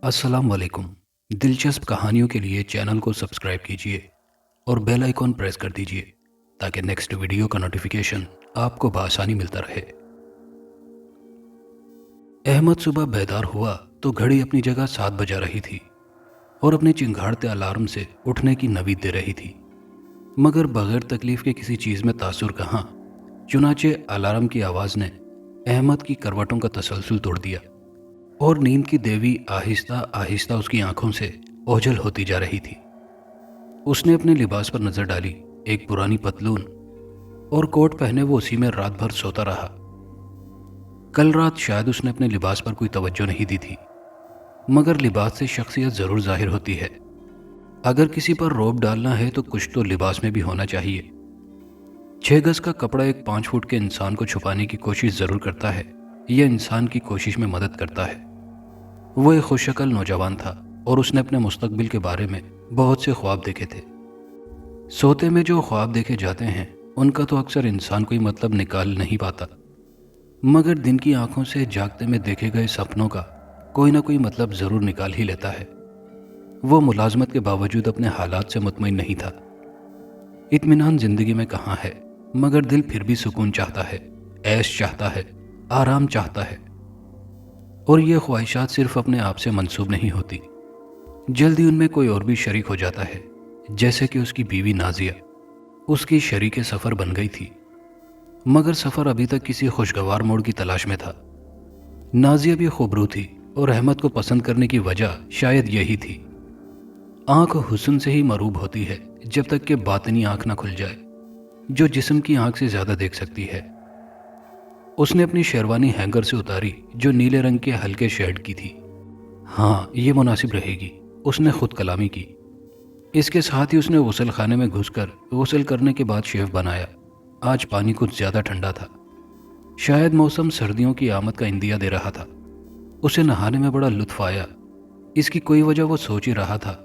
अस्सलाम वालेकुम। दिलचस्प कहानियों के लिए चैनल को सब्सक्राइब कीजिए और बेल आइकॉन प्रेस कर दीजिए ताकि नेक्स्ट वीडियो का नोटिफिकेशन आपको बआसानी मिलता रहे। अहमद सुबह बेदार हुआ तो घड़ी अपनी जगह 7 बजा रही थी और अपने चिंगाड़ते अलार्म से उठने की नवीद दे रही थी, मगर बगैर तकलीफ के किसी चीज़ में तासुर कहाँ। चुनाचे अलार्म की आवाज़ ने अहमद की करवटों का तसलसल तोड़ दिया और नींद की देवी आहिस्ता आहिस्ता उसकी आंखों से ओझल होती जा रही थी। उसने अपने लिबास पर नजर डाली। एक पुरानी पतलून और कोट पहने वो उसी में रात भर सोता रहा। कल रात शायद उसने अपने लिबास पर कोई तवज्जो नहीं दी थी, मगर लिबास से शख्सियत जरूर जाहिर होती है। अगर किसी पर रौब डालना है तो कुछ तो लिबास में भी होना चाहिए। 6 गज का कपड़ा एक 5 फुट के इंसान को छुपाने की कोशिश जरूर करता है, यह इंसान की कोशिश में मदद करता है। वो एक खुशशक्ल नौजवान था और उसने अपने मुस्तकबिल के बारे में बहुत से ख्वाब देखे थे। सोते में जो ख्वाब देखे जाते हैं उनका तो अक्सर इंसान कोई मतलब निकाल नहीं पाता, मगर दिन की आंखों से जागते में देखे गए सपनों का कोई ना कोई मतलब ज़रूर निकाल ही लेता है। वो मुलाजमत के बावजूद अपने हालात से मुतमईन नहीं था। इत्मीनान ज़िंदगी में कहाँ है, मगर दिल फिर भी सुकून चाहता है, ऐश चाहता है, आराम चाहता है। और ये ख्वाहिशात सिर्फ अपने आप से मंसूब नहीं होती, जल्दी उनमें कोई और भी शरीक हो जाता है। जैसे कि उसकी बीवी नाजिया उसकी शरीक सफ़र बन गई थी, मगर सफ़र अभी तक किसी खुशगवार मोड़ की तलाश में था। नाजिया भी खूबरू थी और अहमद को पसंद करने की वजह शायद यही थी। आंख हुस्न से ही मरूब होती है जब तक कि बातनी आंख ना खुल जाए, जो जिस्म की आंख से ज़्यादा देख सकती है। उसने अपनी शेरवानी हैंगर से उतारी जो नीले रंग के हल्के शेड की थी। हाँ, ये मुनासिब रहेगी, उसने खुद कलामी की। इसके साथ ही उसने गुसल खाने में घुसकर गुसल करने के बाद शेव बनाया। आज पानी कुछ ज़्यादा ठंडा था, शायद मौसम सर्दियों की आमद का इंदिया दे रहा था। उसे नहाने में बड़ा लुत्फ आया। इसकी कोई वजह वो सोच ही रहा था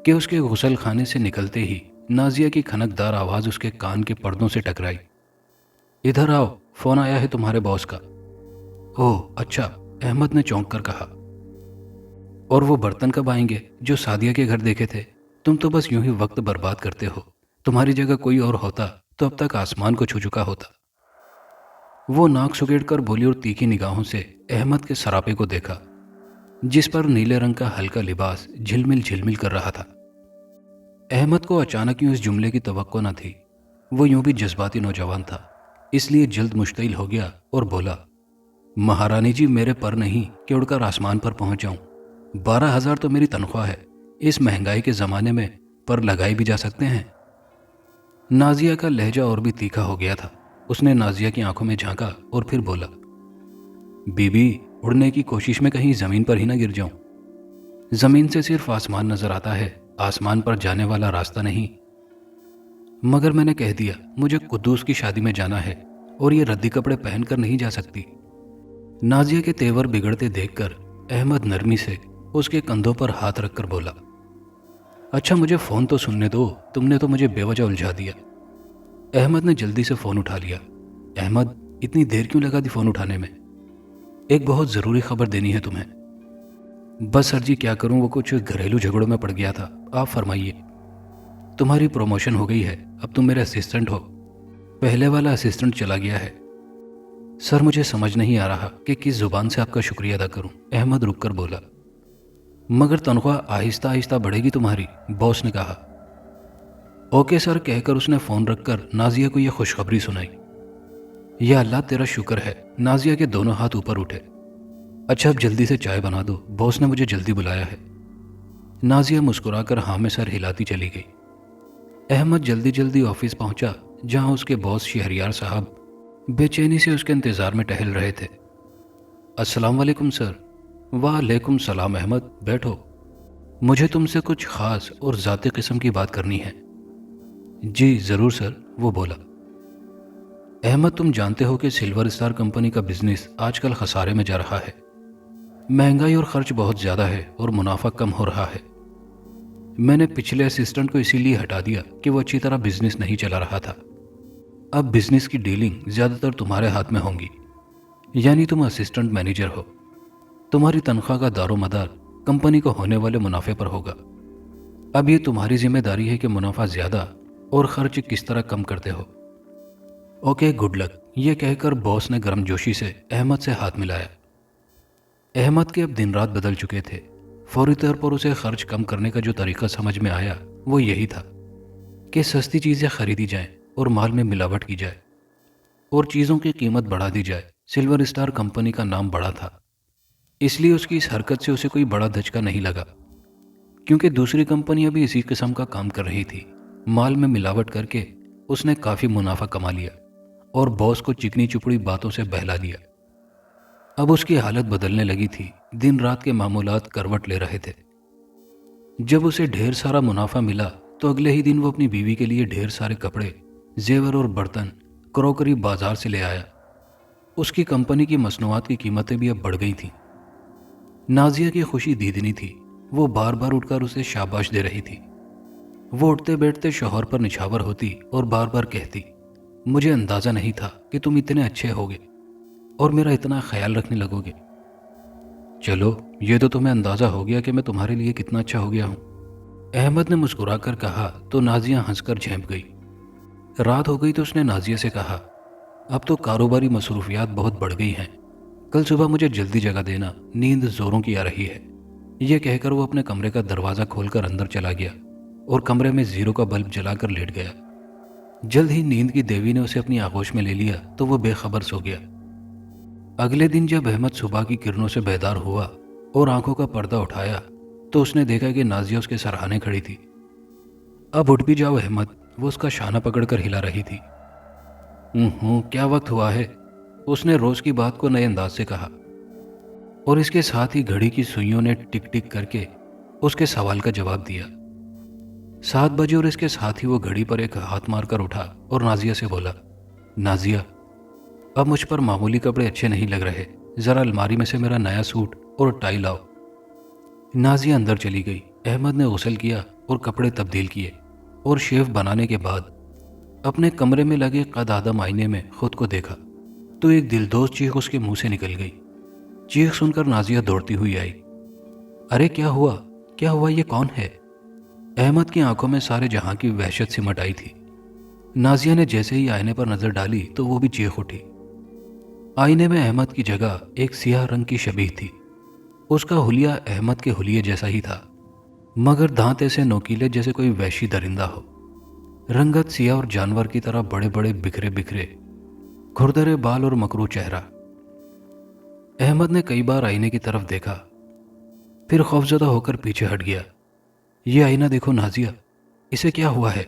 कि उसके गुसल खाने से निकलते ही नाजिया की खनकदार आवाज़ उसके कान के पर्दों से टकराई। इधर आओ, फ़ोन आया है तुम्हारे बॉस का। ओह अच्छा, अहमद ने चौंक कर कहा। और वो बर्तन कब आएंगे जो सादिया के घर देखे थे? तुम तो बस यूं ही वक्त बर्बाद करते हो। तुम्हारी जगह कोई और होता तो अब तक आसमान को छू चुका होता। वो नाक सुगेड़ कर बोली और तीखी निगाहों से अहमद के सरापे को देखा, जिस पर नीले रंग का हल्का लिबास झिलमिल झिलमिल कर रहा था। अहमद को अचानक यूं इस जुमले की तवक्को न थी। वो यूं भी जज्बाती नौजवान था, इसलिए जल्द मुश्तिल हो गया और बोला, महारानी जी, मेरे पर नहीं कि उड़कर आसमान पर पहुंच जाऊं। 12,000 तो मेरी तनख्वाह है। इस महंगाई के ज़माने में पर लगाए भी जा सकते हैं। नाजिया का लहजा और भी तीखा हो गया था। उसने नाजिया की आंखों में झांका और फिर बोला, बीबी, उड़ने की कोशिश में कहीं ज़मीन पर ही ना गिर जाऊं। ज़मीन से सिर्फ आसमान नज़र आता है, आसमान पर जाने वाला रास्ता नहीं। मगर मैंने कह दिया, मुझे कुद्दूस की शादी में जाना है और ये रद्दी कपड़े पहनकर नहीं जा सकती। नाजिया के तेवर बिगड़ते देखकर अहमद नरमी से उसके कंधों पर हाथ रखकर बोला, अच्छा मुझे फ़ोन तो सुनने दो, तुमने तो मुझे बेवजह उलझा दिया। अहमद ने जल्दी से फ़ोन उठा लिया। अहमद, इतनी देर क्यों लगा दी फ़ोन उठाने में? एक बहुत ज़रूरी खबर देनी है तुम्हें। बस सर जी, क्या करूं, वो कुछ घरेलू झगड़ों में पड़ गया था। आप फरमाइए। तुम्हारी प्रमोशन हो गई है, अब तुम मेरे असिस्टेंट हो। पहले वाला असिस्टेंट चला गया है। सर मुझे समझ नहीं आ रहा कि किस ज़ुबान से आपका शुक्रिया अदा करूं। अहमद रुककर बोला, मगर तनख्वाह आहिस्ता आहिस्ता बढ़ेगी तुम्हारी, बॉस ने कहा। ओके सर कहकर उसने फ़ोन रखकर नाजिया को यह खुशखबरी सुनाई। या अल्लाह तेरा शुक्र है। नाजिया के दोनों हाथ ऊपर उठे। अच्छा अब जल्दी से चाय बना दो, बॉस ने मुझे जल्दी बुलाया है। नाजिया मुस्कुराकर हाँ में सर हिलाती चली गई। अहमद जल्दी जल्दी ऑफिस पहुंचा, जहां उसके बॉस शहरियार साहब बेचैनी से उसके इंतज़ार में टहल रहे थे। अस्सलाम वालेकुम सर। वालेकुम सलाम अहमद, बैठो। मुझे तुमसे कुछ ख़ास और ज़ाती किस्म की बात करनी है। जी ज़रूर सर, वो बोला। अहमद, तुम जानते हो कि सिल्वर स्टार कंपनी का बिजनेस आजकल खसारे में जा रहा है। महंगाई और खर्च बहुत ज़्यादा है और मुनाफा कम हो रहा है। मैंने पिछले असिस्टेंट को इसीलिए हटा दिया कि वो अच्छी तरह बिजनेस नहीं चला रहा था। अब बिजनेस की डीलिंग ज़्यादातर तुम्हारे हाथ में होंगी, यानी तुम असिस्टेंट मैनेजर हो। तुम्हारी तनख्वाह का दारोमदार कंपनी को होने वाले मुनाफे पर होगा। अब ये तुम्हारी जिम्मेदारी है कि मुनाफा ज़्यादा और खर्च किस तरह कम करते हो। Okay, good luck. ये कहकर बॉस ने गर्मजोशी से अहमद से हाथ मिलाया। अहमद के अब दिन रात बदल चुके थे। फौरी तौर पर उसे खर्च कम करने का जो तरीका समझ में आया वो यही था कि सस्ती चीज़ें खरीदी जाएं और माल में मिलावट की जाए और चीज़ों की कीमत बढ़ा दी जाए। सिल्वर स्टार कंपनी का नाम बड़ा था, इसलिए उसकी इस हरकत से उसे कोई बड़ा धचका नहीं लगा, क्योंकि दूसरी कंपनियां भी इसी किस्म का काम कर रही थी। माल में मिलावट करके उसने काफ़ी मुनाफा कमा लिया और बॉस को चिकनी चुपड़ी बातों से बहला दिया। अब उसकी हालत बदलने लगी थी। दिन रात के मामूलात करवट ले रहे थे। जब उसे ढेर सारा मुनाफा मिला तो अगले ही दिन वो अपनी बीवी के लिए ढेर सारे कपड़े, जेवर और बर्तन, क्रॉकरी बाजार से ले आया। उसकी कंपनी की मसनूआत की कीमतें भी अब बढ़ गई थीं। नाजिया की खुशी दीदनी थी। वो बार बार उठकर उसे शाबाश दे रही थी। वो उठते बैठते शौहर पर निछावर होती और बार बार कहती, मुझे अंदाज़ा नहीं था कि तुम इतने अच्छे होगे और मेरा इतना ख्याल रखने लगोगे। चलो, ये तो तुम्हें अंदाज़ा हो गया कि मैं तुम्हारे लिए कितना अच्छा हो गया हूँ। अहमद ने मुस्कुराकर कहा तो नाजिया हंसकर झेंप गई। रात हो गई तो उसने नाजिया से कहा, अब तो कारोबारी मसरूफियात बहुत बढ़ गई हैं। कल सुबह मुझे जल्दी जगा देना, नींद जोरों की आ रही है। यह कहकर वो अपने कमरे का दरवाज़ा खोलकर अंदर चला गया और कमरे में जीरो का बल्ब जलाकर लेट गया। जल्द ही नींद की देवी ने उसे अपनी आगोश में ले लिया तो वो बेखबर सो गया। अगले दिन जब अहमद सुबह की किरणों से बेदार हुआ और आंखों का पर्दा उठाया तो उसने देखा कि नाजिया उसके सराहने खड़ी थी। अब उठ भी जाओ अहमद, वो उसका शाना पकड़कर हिला रही थी। क्या वक्त हुआ है, उसने रोज की बात को नए अंदाज से कहा और इसके साथ ही घड़ी की सुइयों ने टिक टिक करके उसके सवाल का जवाब दिया। 7 बजे और इसके साथ ही वो घड़ी पर एक हाथ मारकर उठा और नाजिया से बोला, नाजिया, अब मुझ पर मामूली कपड़े अच्छे नहीं लग रहे, जरा अलमारी में से मेरा नया सूट और टाई लाओ। नाजिया अंदर चली गई। अहमद ने गुस्ल किया और कपड़े तब्दील किए और शेव बनाने के बाद अपने कमरे में लगे कद आदम आईने में खुद को देखा तो एक दिलदोज चीख उसके मुंह से निकल गई। चीख सुनकर नाजिया दौड़ती हुई आई। अरे क्या हुआ, क्या हुआ, ये कौन है? अहमद की आंखों में सारे जहां की वहशत सिमट आई थी। नाजिया ने जैसे ही आईने पर नजर डाली तो वो भी चीख उठी। आईने में अहमद की जगह एक सियाह रंग की शबीह थी। उसका हुलिया अहमद के हुलिये जैसा ही था, मगर दांत ऐसे नोकीले जैसे कोई वहशी दरिंदा हो। रंगत सियाह और जानवर की तरह बड़े बड़े बिखरे बिखरे खुरदरे बाल और मकरू चेहरा। अहमद ने कई बार आईने की तरफ देखा, फिर खौफजदा होकर पीछे हट गया। ये आईना देखो नाजिया, इसे क्या हुआ है?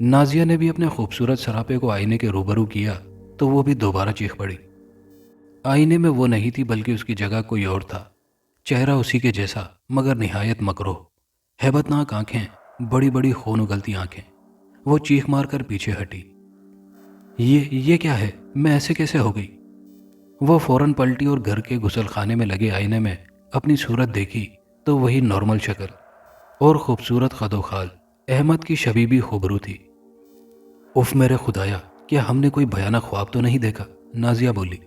नाजिया ने भी अपने खूबसूरत सरापे को आईने के रूबरू किया तो वो भी दोबारा चीख पड़ी। आईने में वो नहीं थी बल्कि उसकी जगह कोई और था। चेहरा उसी के जैसा मगर निहायत मकरूह, हैबतनाक आंखें, बड़ी बड़ी खून उगलती आंखें। वो चीख मार कर पीछे हटी। ये क्या है, मैं ऐसे कैसे हो गई? वो फौरन पलटी और घर के गुसल खाने में लगे आईने में अपनी सूरत देखी तो वही नॉर्मल शक्ल और खूबसूरत कदोखाल अहमद की शबीह भी खूबरू थी। उफ मेरे खुदाया, क्या हमने कोई भयानक ख्वाब तो नहीं देखा? नाजिया बोली।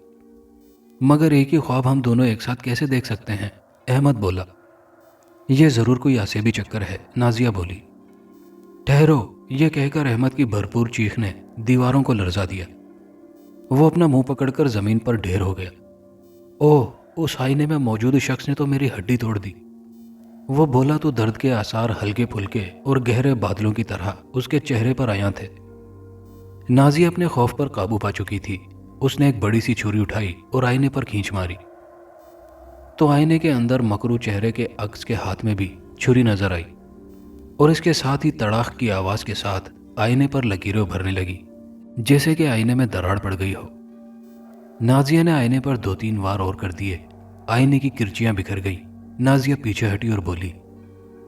मगर एक ही ख्वाब हम दोनों एक साथ कैसे देख सकते हैं? अहमद बोला। यह जरूर कोई आसेबी चक्कर है, नाजिया बोली। ठहरो, यह कहकर अहमद की भरपूर चीख ने दीवारों को लरजा दिया। वो अपना मुंह पकड़कर जमीन पर ढेर हो गया। ओह, उस आईने में मौजूद शख्स ने तो मेरी हड्डी तोड़ दी। वो बोला तो दर्द के आसार हल्के फुल्के और गहरे बादलों की तरह उसके चेहरे पर आया थे। नाजिया अपने खौफ पर काबू पा चुकी थी। उसने एक बड़ी सी छुरी उठाई और आईने पर खींच मारी तो आईने के अंदर मकरू चेहरे के अक्स के हाथ में भी छुरी नजर आई और इसके साथ ही तड़ाक की आवाज के साथ आईने पर लकीरें उभरने लगी जैसे कि आईने में दरार पड़ गई हो। नाजिया ने आईने पर 2-3 वार और कर दिए। आईने की किरचियां बिखर गई। नाजिया पीछे हटी और बोली,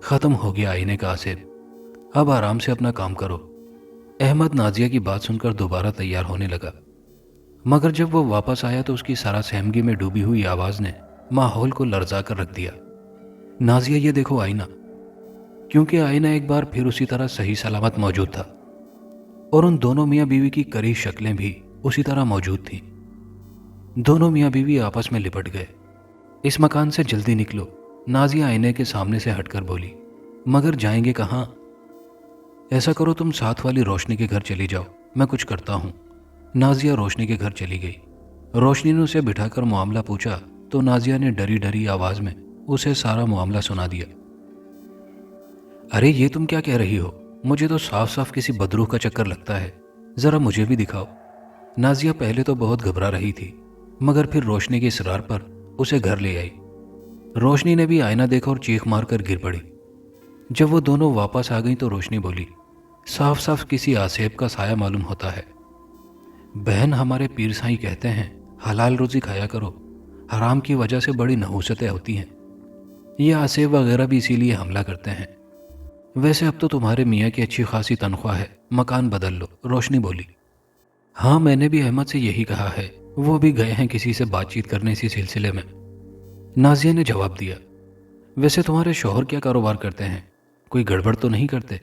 खत्म हो गया आईने का आसेब, अब आराम से अपना काम करो। अहमद नाजिया की बात सुनकर दोबारा तैयार होने लगा, मगर जब वो वापस आया तो उसकी सारा सहमगी में डूबी हुई आवाज ने माहौल को लर्जा कर रख दिया। नाजिया, ये देखो आईना। क्योंकि आईना एक बार फिर उसी तरह सही सलामत मौजूद था और उन दोनों मियाँ बीवी की करी शक्लें भी उसी तरह मौजूद थीं। दोनों मियाँ बीवी आपस में लिपट गए। इस मकान से जल्दी निकलो, नाजिया आईने के सामने से हटकर बोली, मगर जाएंगे कहाँ? ऐसा करो तुम साथ वाली रोशनी के घर चली जाओ, मैं कुछ करता हूँ। नाजिया रोशनी के घर चली गई। रोशनी ने उसे बिठाकर मामला पूछा तो नाजिया ने डरी डरी आवाज में उसे सारा मामला सुना दिया। अरे ये तुम क्या कह रही हो? मुझे तो साफ साफ किसी बदरूह का चक्कर लगता है, जरा मुझे भी दिखाओ। नाजिया पहले तो बहुत घबरा रही थी, मगर फिर रोशनी के इसरार पर उसे घर ले आई। रोशनी ने भी आईना देखा और चीख मारकर गिर पड़ी। जब वो दोनों वापस आ गई तो रोशनी बोली, साफ साफ किसी आसेब का साया मालूम होता है। बहन, हमारे पीर साईं कहते हैं हलाल रोजी खाया करो, हराम की वजह से बड़ी नहूसतें होती हैं। ये आसेब वगैरह भी इसीलिए हमला करते हैं। वैसे अब तो तुम्हारे मियाँ की अच्छी खासी तनख्वाह है, मकान बदल लो। रोशनी बोली, हाँ मैंने भी अहमद से यही कहा है, वो भी गए हैं किसी से बातचीत करने इसी सिलसिले में। नाजिया ने जवाब दिया, वैसे तुम्हारे शौहर क्या कारोबार करते हैं? कोई गड़बड़ तो नहीं करते?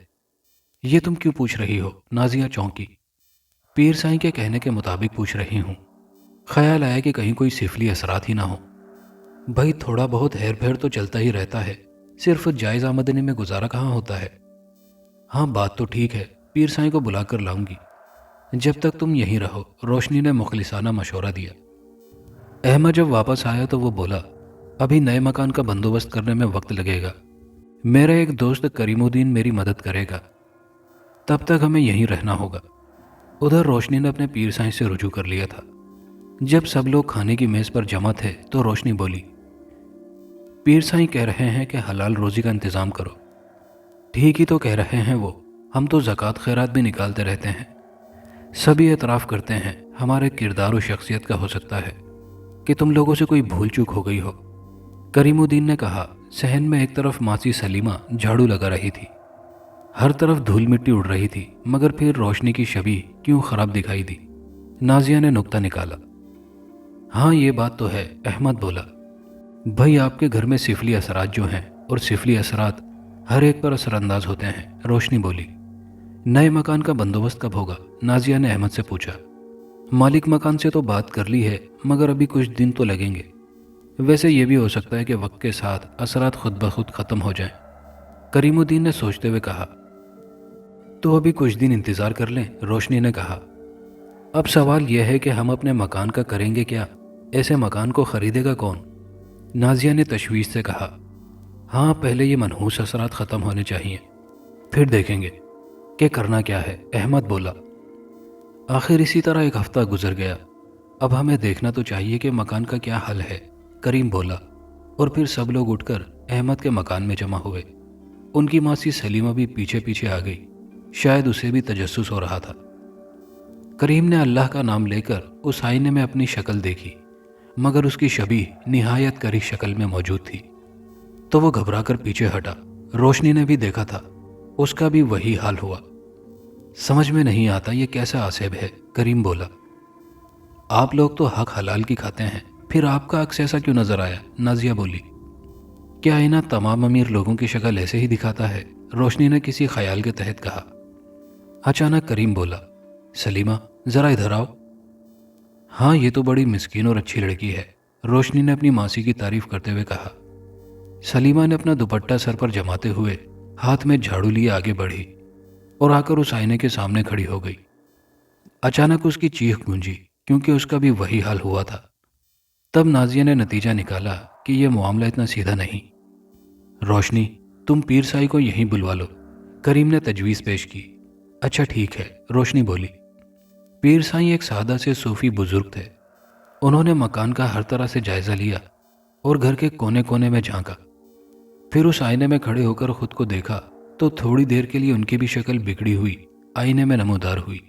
ये तुम क्यों पूछ रही हो? नाजिया चौंकी। पीर साईं के कहने के मुताबिक पूछ रही हूँ। ख्याल आया कि कहीं कोई सिफली असरात ही ना हो। भाई थोड़ा बहुत हेर फेर तो चलता ही रहता है, सिर्फ जायज़ आमदनी में गुजारा कहाँ होता है। हाँ बात तो ठीक है, पीर साईं को बुलाकर लाऊंगी, जब तक तुम यहीं रहो। रोशनी ने मुखलिसाना मशवरा दिया। अहमद जब वापस आया तो वो बोला, अभी नए मकान का बंदोबस्त करने में वक्त लगेगा। मेरा एक दोस्त करीमुद्दीन मेरी मदद करेगा, तब तक हमें यहीं रहना होगा। उधर रोशनी ने अपने पीर साईं से रुजू कर लिया था। जब सब लोग खाने की मेज़ पर जमा थे तो रोशनी बोली, पीर साईं कह रहे हैं कि हलाल रोज़ी का इंतज़ाम करो। ठीक ही तो कह रहे हैं वो, हम तो ज़कात खैरात भी निकालते रहते हैं। सभी एतराफ़ करते हैं हमारे किरदार और शख्सियत का हो सकता है कि तुम लोगों से कोई भूल चूक हो गई हो। करीमुद्दीन ने कहा। सहन में एक तरफ मासी सलीमा झाड़ू लगा रही थी, हर तरफ धूल मिट्टी उड़ रही थी, मगर फिर रोशनी की छवि क्यों खराब दिखाई दी। नाजिया ने नुक्ता निकाला। हाँ ये बात तो है, अहमद बोला। भाई आपके घर में सिफली असरात जो हैं, और सिफली असरात हर एक पर असरअंदाज होते हैं। रोशनी बोली, नए मकान का बंदोबस्त कब होगा? नाजिया ने अहमद से पूछा। मालिक मकान से तो बात कर ली है, मगर अभी कुछ दिन तो लगेंगे। वैसे ये भी हो सकता है कि वक्त के साथ असरात खुद ब खुद ख़त्म हो जाएं। करीमुद्दीन ने सोचते हुए कहा। तो अभी कुछ दिन इंतज़ार कर लें, रोशनी ने कहा। अब सवाल यह है कि हम अपने मकान का करेंगे क्या? ऐसे मकान को ख़रीदेगा कौन? नाजिया ने तशवीश से कहा। हाँ पहले ये मनहूस असरात ख़त्म होने चाहिए, फिर देखेंगे कि करना क्या है, अहमद बोला। आखिर इसी तरह एक हफ्ता गुजर गया। अब हमें देखना तो चाहिए कि मकान का क्या हल है, करीम बोला। और फिर सब लोग उठकर अहमद के मकान में जमा हुए। उनकी मासी सलीमा भी पीछे पीछे आ गई, शायद उसे भी तजस्सुस हो रहा था। करीम ने अल्लाह का नाम लेकर उस आईने में अपनी शक्ल देखी, मगर उसकी शबीह निहायत करीब शक्ल में मौजूद थी, तो वो घबराकर पीछे हटा। रोशनी ने भी देखा था, उसका भी वही हाल हुआ। समझ में नहीं आता ये कैसा आसेब है, करीम बोला। आप लोग तो हक हलाल की खाते हैं, फिर आपका अक्स ऐसा क्यों नजर आया? नाजिया बोली। क्या आईना तमाम अमीर लोगों की शक्ल ऐसे ही दिखाता है? रोशनी ने किसी ख्याल के तहत कहा। अचानक करीम बोला, सलीमा जरा इधर आओ। हाँ ये तो बड़ी मिस्कीन और अच्छी लड़की है, रोशनी ने अपनी मासी की तारीफ करते हुए कहा। सलीमा ने अपना दुपट्टा सर पर जमाते हुए हाथ में झाड़ू लिए आगे बढ़ी और आकर उस आईने के सामने खड़ी हो गई। अचानक उसकी चीख गूंजी, क्योंकि उसका भी वही हाल हुआ था। तब नाजिया ने नतीजा निकाला कि यह मामला इतना सीधा नहीं। रोशनी तुम पीर साई को यहीं बुलवा लो, करीम ने तजवीज़ पेश की। अच्छा ठीक है, रोशनी बोली। पीर साई एक सादा से सूफी बुजुर्ग थे। उन्होंने मकान का हर तरह से जायज़ा लिया और घर के कोने कोने में झांका। फिर उस आईने में खड़े होकर खुद को देखा तो थोड़ी देर के लिए उनकी भी शक्ल बिगड़ी हुई आईने में नमूदार हुई,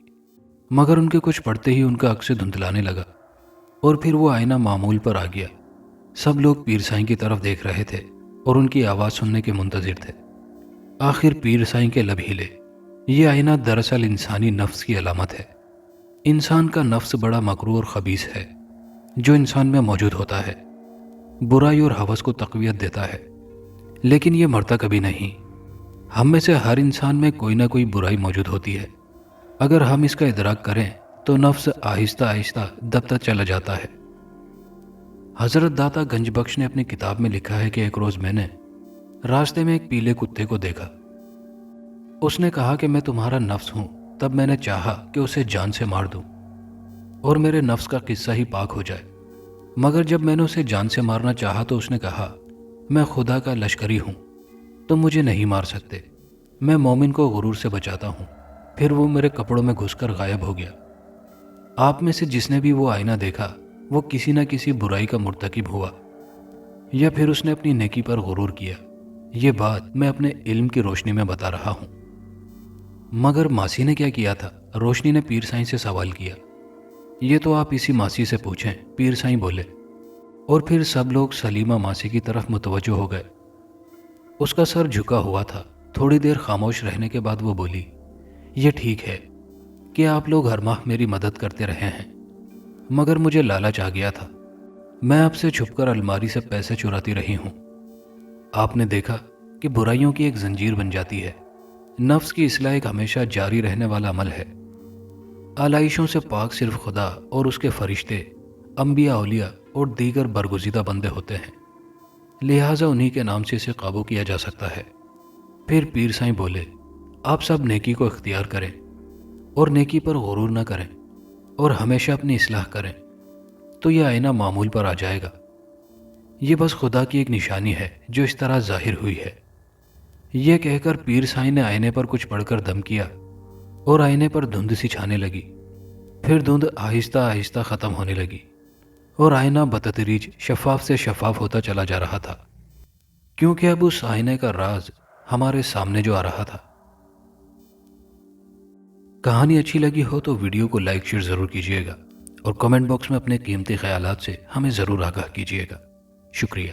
मगर उनके कुछ पड़ते ही उनका अक्स धुंधलाने लगा और फिर वो आईना मामूल पर आ गया। सब लोग पीर साईं की तरफ देख रहे थे और उनकी आवाज़ सुनने के मुंतज़िर थे। आखिर पीर साईं के लब हिले। ये आईना दरअसल इंसानी नफ्स की अलामत है। इंसान का नफ्स बड़ा मकरूर और खबीस है, जो इंसान में मौजूद होता है, बुराई और हवस को तक़वियत देता है, लेकिन ये मरता कभी नहीं। हम में से हर इंसान में कोई ना कोई बुराई मौजूद होती है। अगर हम इसका इदराक करें तो नफ्स आहिस्ता आहिस्ता दबता चला जाता है। حضرت داتا گنج بخش نے اپنی کتاب میں لکھا ہے کہ ایک روز میں نے راستے میں ایک پیلے کتے کو دیکھا۔ اس نے کہا کہ میں تمہارا نفس ہوں۔ تب میں نے چاہا کہ اسے جان سے مار دوں اور میرے نفس کا قصہ ہی پاک ہو جائے، مگر جب میں نے اسے جان سے مارنا چاہا تو اس نے کہا میں خدا کا لشکری ہوں، تم مجھے نہیں مار سکتے، میں مومن کو غرور سے بچاتا ہوں۔ پھر وہ میرے کپڑوں میں گھس کر غائب ہو گیا۔ آپ میں سے جس نے بھی وہ آئینہ دیکھا وہ کسی نہ کسی برائی کا مرتکب ہوا یا پھر اس نے اپنی نیکی پر غرور کیا۔ یہ بات میں اپنے علم کی روشنی میں بتا رہا ہوں۔ مگر ماسی نے کیا کیا تھا؟ روشنی نے پیر سائیں سے سوال کیا۔ یہ تو آپ اسی ماسی سے پوچھیں، پیر سائیں بولے، اور پھر سب لوگ سلیمہ ماسی کی طرف متوجہ ہو گئے۔ اس کا سر جھکا ہوا تھا۔ تھوڑی دیر خاموش رہنے کے بعد وہ بولی، یہ ٹھیک ہے کہ آپ لوگ ہر ماہ میری مدد کرتے رہے ہیں، مگر مجھے لالچ آ گیا تھا۔ میں آپ سے چھپ کر الماری سے پیسے چراتی رہی ہوں۔ آپ نے دیکھا کہ برائیوں کی ایک زنجیر بن جاتی ہے۔ نفس کی اصلاح ایک ہمیشہ جاری رہنے والا عمل ہے۔ آلائشوں سے پاک صرف خدا اور اس کے فرشتے، انبیاء، اولیاء اور دیگر برگزیدہ بندے ہوتے ہیں، لہٰذا انہی کے نام سے اسے قابو کیا جا سکتا ہے۔ پھر پیر سائیں بولے، آپ سب نیکی کو اختیار کریں اور نیکی پر غرور نہ کریں اور ہمیشہ اپنی اصلاح کریں، تو یہ آئینہ معمول پر آ جائے گا۔ یہ بس خدا کی ایک نشانی ہے جو اس طرح ظاہر ہوئی ہے۔ یہ کہہ کر پیر سائیں نے آئینے پر کچھ پڑھ کر دم کیا اور آئینے پر دھند سی چھانے لگی۔ پھر دھند آہستہ آہستہ ختم ہونے لگی اور آئینہ بتدریج شفاف سے شفاف ہوتا چلا جا رہا تھا، کیونکہ اب اس آئینے کا راز ہمارے سامنے جو آ رہا تھا۔ کہانی اچھی لگی ہو تو ویڈیو کو لائک شیئر ضرور کیجیے گا اور کمنٹ باکس میں اپنے قیمتی خیالات سے ہمیں ضرور آگاہ کیجیے گا۔ شکریہ۔